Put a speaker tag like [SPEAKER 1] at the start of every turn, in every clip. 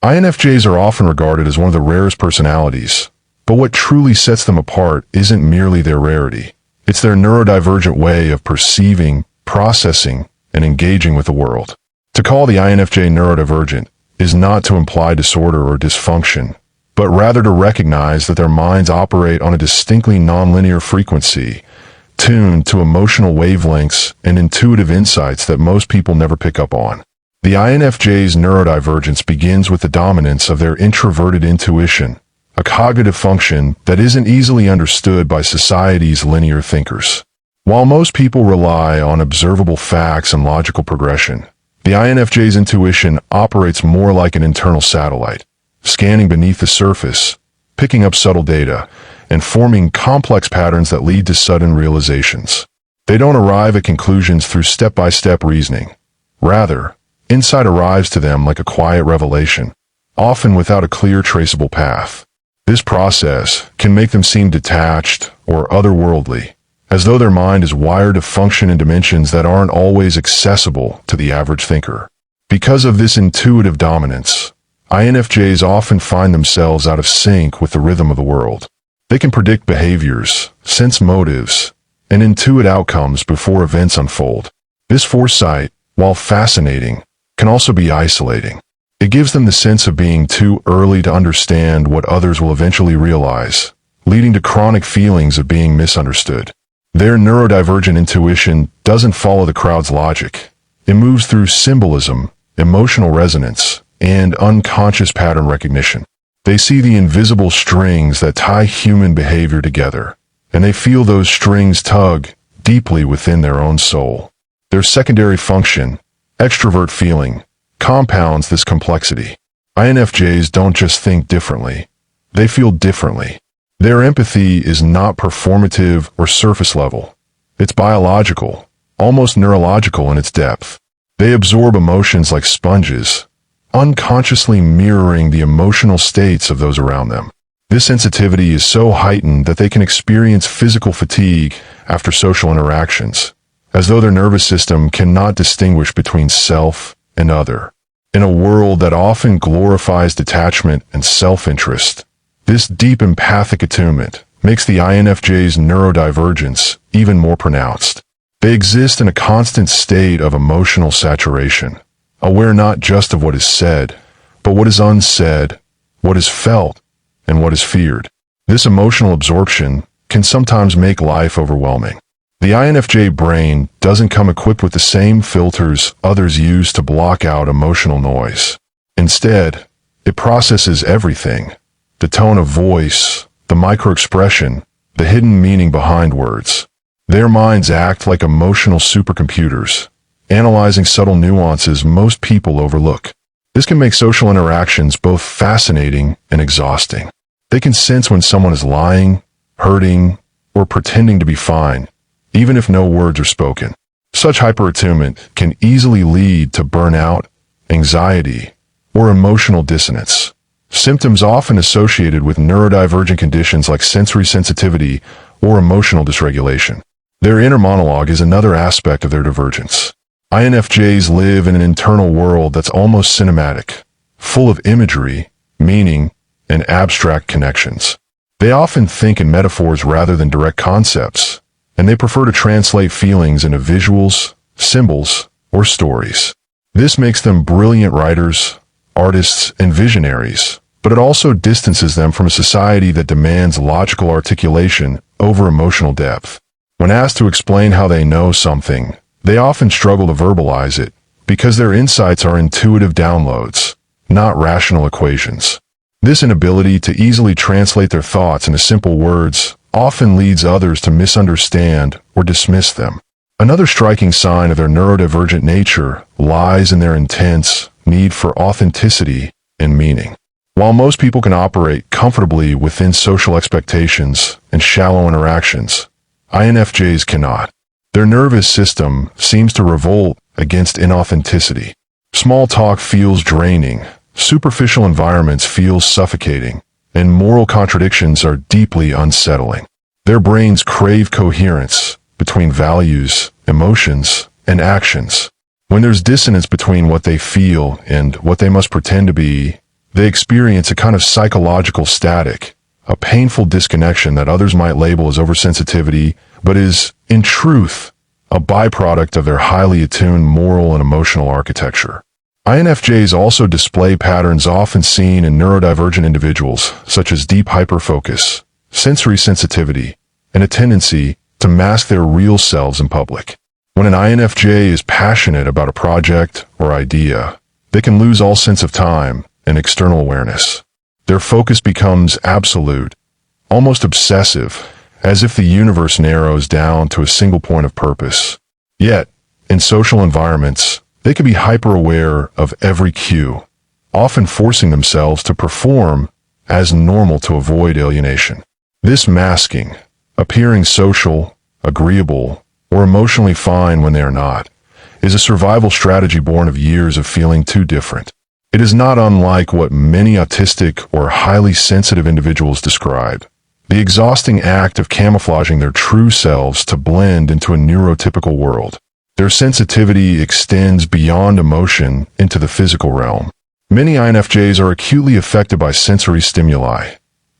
[SPEAKER 1] INFJs are often regarded as one of the rarest personalities, but what truly sets them apart isn't merely their rarity. It's their neurodivergent way of perceiving, processing, and engaging with the world. To call the INFJ neurodivergent is not to imply disorder or dysfunction, but rather to recognize that their minds operate on a distinctly nonlinear frequency, tuned to emotional wavelengths and intuitive insights that most people never pick up on. The INFJ's neurodivergence begins with the dominance of their introverted intuition, a cognitive function that isn't easily understood by society's linear thinkers. While most people rely on observable facts and logical progression, the INFJ's intuition operates more like an internal satellite, scanning beneath the surface, picking up subtle data, and forming complex patterns that lead to sudden realizations. They don't arrive at conclusions through step-by-step reasoning. Rather, insight arrives to them like a quiet revelation, often without a clear traceable path. This process can make them seem detached or otherworldly, as though their mind is wired to function in dimensions that aren't always accessible to the average thinker. Because of this intuitive dominance, INFJs often find themselves out of sync with the rhythm of the world. They can predict behaviors, sense motives, and intuit outcomes before events unfold. This foresight, while fascinating, can also be isolating. It gives them the sense of being too early to understand what others will eventually realize, leading to chronic feelings of being misunderstood. Their neurodivergent intuition doesn't follow the crowd's logic. It moves through symbolism, emotional resonance, and unconscious pattern recognition. They see the invisible strings that tie human behavior together, and they feel those strings tug deeply within their own soul. Their secondary function, extrovert feeling, compounds this complexity. INFJs don't just think differently, they feel differently. Their empathy is not performative or surface level. It's biological, almost neurological in its depth. They absorb emotions like sponges, unconsciously mirroring the emotional states of those around them. This sensitivity is so heightened that they can experience physical fatigue after social interactions, as though their nervous system cannot distinguish between self and other. In a world that often glorifies detachment and self-interest, this deep empathic attunement makes the INFJ's neurodivergence even more pronounced. They exist in a constant state of emotional saturation, aware not just of what is said, but what is unsaid, what is felt, and what is feared. This emotional absorption can sometimes make life overwhelming. The INFJ brain doesn't come equipped with the same filters others use to block out emotional noise. Instead, it processes everything: the tone of voice, the microexpression, the hidden meaning behind words. Their minds act like emotional supercomputers, analyzing subtle nuances most people overlook. This can make social interactions both fascinating and exhausting. They can sense when someone is lying, hurting, or pretending to be fine, even if no words are spoken. Such hyperattunement can easily lead to burnout, anxiety, or emotional dissonance, symptoms often associated with neurodivergent conditions like sensory sensitivity or emotional dysregulation. Their inner monologue is another aspect of their divergence. INFJs live in an internal world that's almost cinematic, full of imagery, meaning, and abstract connections. They often think in metaphors rather than direct concepts, and they prefer to translate feelings into visuals, symbols, or stories. This makes them brilliant writers, artists, and visionaries, but it also distances them from a society that demands logical articulation over emotional depth. When asked to explain how they know something, they often struggle to verbalize it because their insights are intuitive downloads, not rational equations. This inability to easily translate their thoughts into simple words often leads others to misunderstand or dismiss them. Another striking sign of their neurodivergent nature lies in their intense need for authenticity and meaning. While most people can operate comfortably within social expectations and shallow interactions, INFJs cannot. Their nervous system seems to revolt against inauthenticity. Small talk feels draining, superficial environments feel suffocating, and moral contradictions are deeply unsettling. Their brains crave coherence between values, emotions, and actions. When there's dissonance between what they feel and what they must pretend to be, They experience a kind of psychological static, a painful disconnection that others might label as oversensitivity, but is, in truth, a byproduct of their highly attuned moral and emotional architecture. INFJs also display patterns often seen in neurodivergent individuals, such as deep hyperfocus, sensory sensitivity, and a tendency to mask their real selves in public. When an INFJ is passionate about a project or idea, they can lose all sense of time and external awareness. Their focus becomes absolute, almost obsessive, as if the universe narrows down to a single point of purpose. Yet, in social environments, they can be hyper-aware of every cue, often forcing themselves to perform as normal to avoid alienation. This masking, appearing social, agreeable, or emotionally fine when they are not, is a survival strategy born of years of feeling too different. It is not unlike what many autistic or highly sensitive individuals describe, the exhausting act of camouflaging their true selves to blend into a neurotypical world. Their sensitivity extends beyond emotion into the physical realm. Many INFJs are acutely affected by sensory stimuli,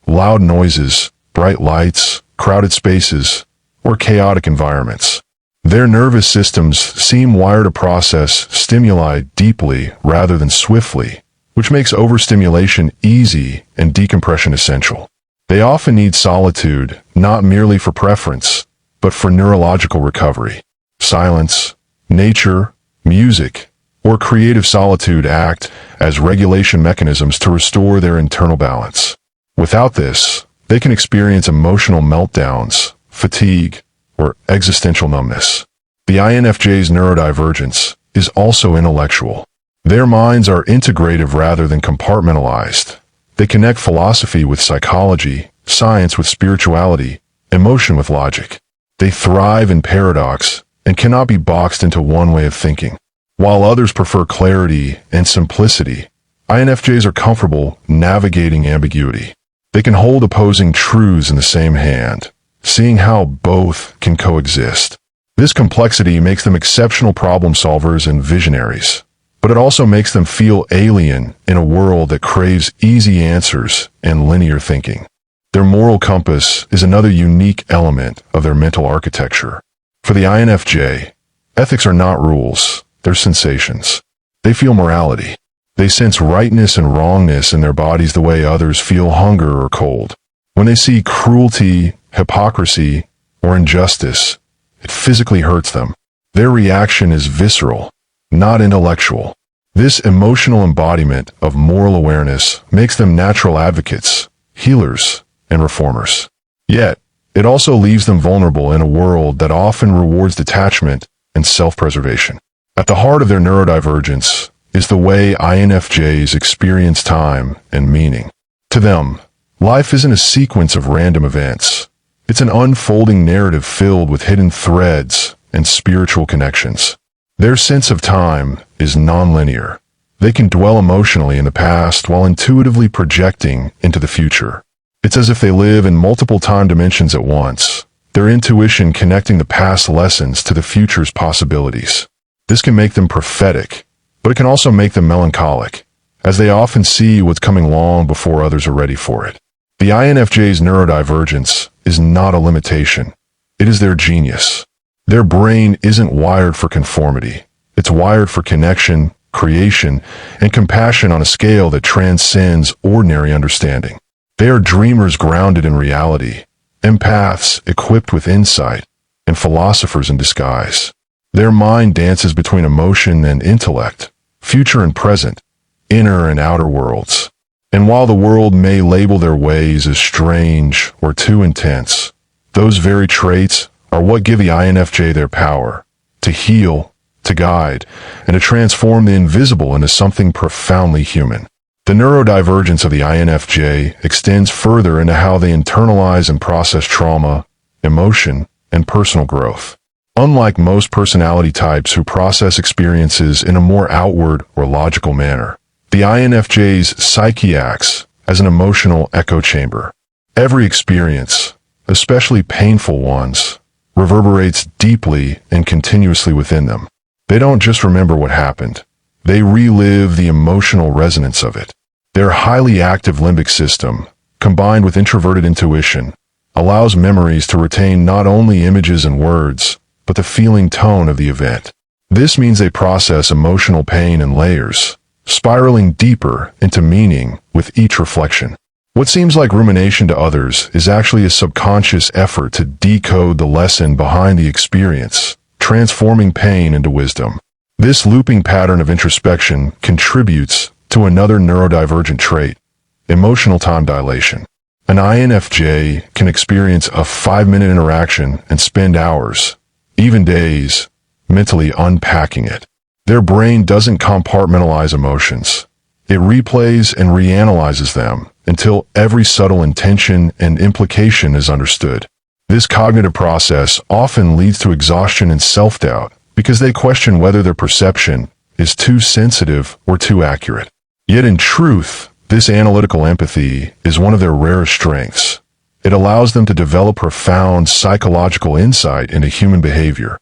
[SPEAKER 1] loud noises, bright lights, crowded spaces, or chaotic environments. Their nervous systems seem wired to process stimuli deeply rather than swiftly, which makes overstimulation easy and decompression essential. They often need solitude, not merely for preference, but for neurological recovery. Silence, nature, music, or creative solitude act as regulation mechanisms to restore their internal balance. Without this, they can experience emotional meltdowns, fatigue, or existential numbness. The INFJ's neurodivergence is also intellectual. Their minds are integrative rather than compartmentalized. They connect philosophy with psychology, science with spirituality, emotion with logic. They thrive in paradox and cannot be boxed into one way of thinking. While others prefer clarity and simplicity, INFJs are comfortable navigating ambiguity. They can hold opposing truths in the same hand, seeing how both can coexist. This complexity makes them exceptional problem solvers and visionaries, but it also makes them feel alien in a world that craves easy answers and linear thinking. Their moral compass is another unique element of their mental architecture. For the INFJ, ethics are not rules, they're sensations. They feel morality. They sense rightness and wrongness in their bodies the way others feel hunger or cold. When they see cruelty, hypocrisy, or injustice, it physically hurts them. Their reaction is visceral, not intellectual. This emotional embodiment of moral awareness makes them natural advocates, healers, and reformers. Yet, it also leaves them vulnerable in a world that often rewards detachment and self-preservation. At the heart of their neurodivergence is the way INFJs experience time and meaning. To them, life isn't a sequence of random events. It's an unfolding narrative filled with hidden threads and spiritual connections. Their sense of time is nonlinear. They can dwell emotionally in the past while intuitively projecting into the future. It's as if they live in multiple time dimensions at once, their intuition connecting the past lessons to the future's possibilities. This can make them prophetic, but it can also make them melancholic, as they often see what's coming long before others are ready for it. The INFJ's neurodivergence is not a limitation. It is their genius. Their brain isn't wired for conformity. It's wired for connection, creation, and compassion on a scale that transcends ordinary understanding. They are dreamers grounded in reality, empaths equipped with insight, and philosophers in disguise. Their mind dances between emotion and intellect, future and present, inner and outer worlds. And while the world may label their ways as strange or too intense, those very traits are what give the INFJ their power to heal, to guide, and to transform the invisible into something profoundly human. The neurodivergence of the INFJ extends further into how they internalize and process trauma, emotion, and personal growth. Unlike most personality types who process experiences in a more outward or logical manner, the INFJ's psyche acts as an emotional echo chamber. Every experience, especially painful ones, reverberates deeply and continuously within them. They don't just remember what happened. They relive the emotional resonance of it. Their highly active limbic system, combined with introverted intuition, allows memories to retain not only images and words, but the feeling tone of the event. This means they process emotional pain in layers, spiraling deeper into meaning with each reflection. What seems like rumination to others is actually a subconscious effort to decode the lesson behind the experience, transforming pain into wisdom. This looping pattern of introspection contributes to another neurodivergent trait, emotional time dilation. An INFJ can experience a 5-minute interaction and spend hours, even days, mentally unpacking it. Their brain doesn't compartmentalize emotions. It replays and reanalyzes them until every subtle intention and implication is understood. This cognitive process often leads to exhaustion and self-doubt because they question whether their perception is too sensitive or too accurate. Yet in truth, this analytical empathy is one of their rarest strengths. It allows them to develop profound psychological insight into human behavior,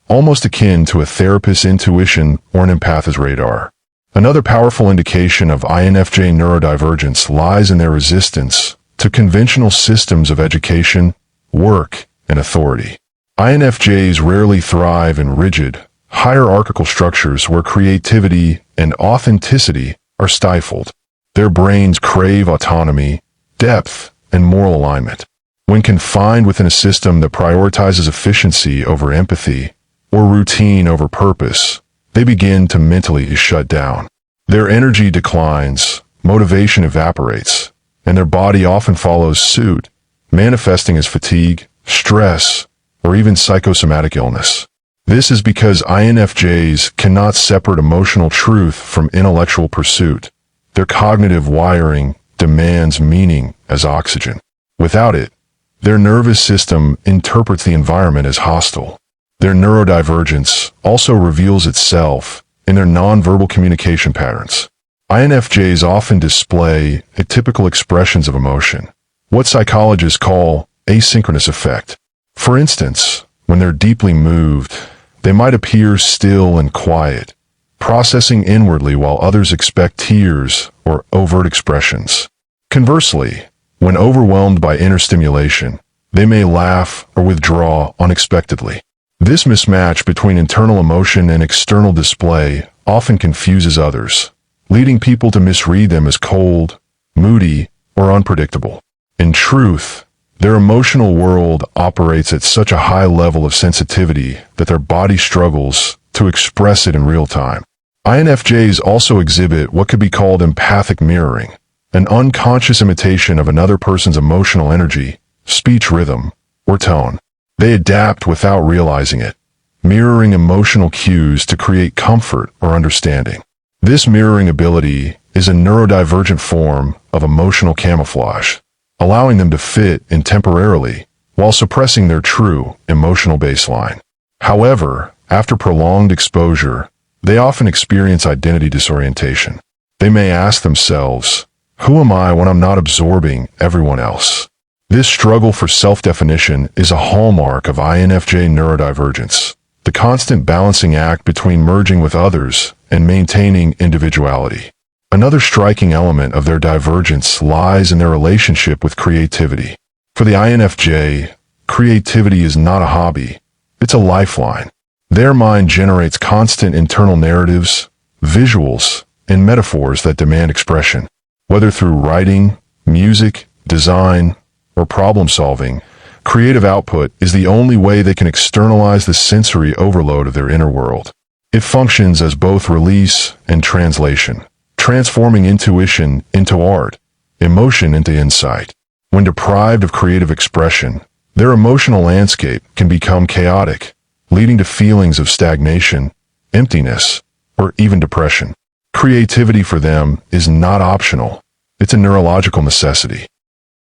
[SPEAKER 1] almost akin to a therapist's intuition or an empath's radar. Another powerful indication of INFJ neurodivergence lies in their resistance to conventional systems of education, work, and authority. INFJs rarely thrive in rigid, hierarchical structures where creativity and authenticity are stifled. Their brains crave autonomy, depth, and moral alignment. When confined within a system that prioritizes efficiency over empathy, or routine over purpose, they begin to mentally shut down. Their energy declines, motivation evaporates, and their body often follows suit, manifesting as fatigue, stress, or even psychosomatic illness. This is because INFJs cannot separate emotional truth from intellectual pursuit. Their cognitive wiring demands meaning as oxygen. Without it, their nervous system interprets the environment as hostile. Their neurodivergence also reveals itself in their nonverbal communication patterns. INFJs often display atypical expressions of emotion, what psychologists call asynchronous affect. For instance, when they're deeply moved, they might appear still and quiet, processing inwardly while others expect tears or overt expressions. Conversely, when overwhelmed by inner stimulation, they may laugh or withdraw unexpectedly. This mismatch between internal emotion and external display often confuses others, leading people to misread them as cold, moody, or unpredictable. In truth, their emotional world operates at such a high level of sensitivity that their body struggles to express it in real time. INFJs also exhibit what could be called empathic mirroring, an unconscious imitation of another person's emotional energy, speech rhythm, or tone. They adapt without realizing it, mirroring emotional cues to create comfort or understanding. This mirroring ability is a neurodivergent form of emotional camouflage, allowing them to fit in temporarily while suppressing their true emotional baseline. However, after prolonged exposure, they often experience identity disorientation. They may ask themselves, "Who am I when I'm not absorbing everyone else?" This struggle for self-definition is a hallmark of INFJ neurodivergence, the constant balancing act between merging with others and maintaining individuality. Another striking element of their divergence lies in their relationship with creativity. For the INFJ, creativity is not a hobby, it's a lifeline. Their mind generates constant internal narratives, visuals, and metaphors that demand expression. Whether through writing, music, design, or problem-solving, creative output is the only way they can externalize the sensory overload of their inner world. It functions as both release and translation, transforming intuition into art, emotion into insight. When deprived of creative expression, their emotional landscape can become chaotic, leading to feelings of stagnation, emptiness, or even depression. Creativity for them is not optional. It's a neurological necessity.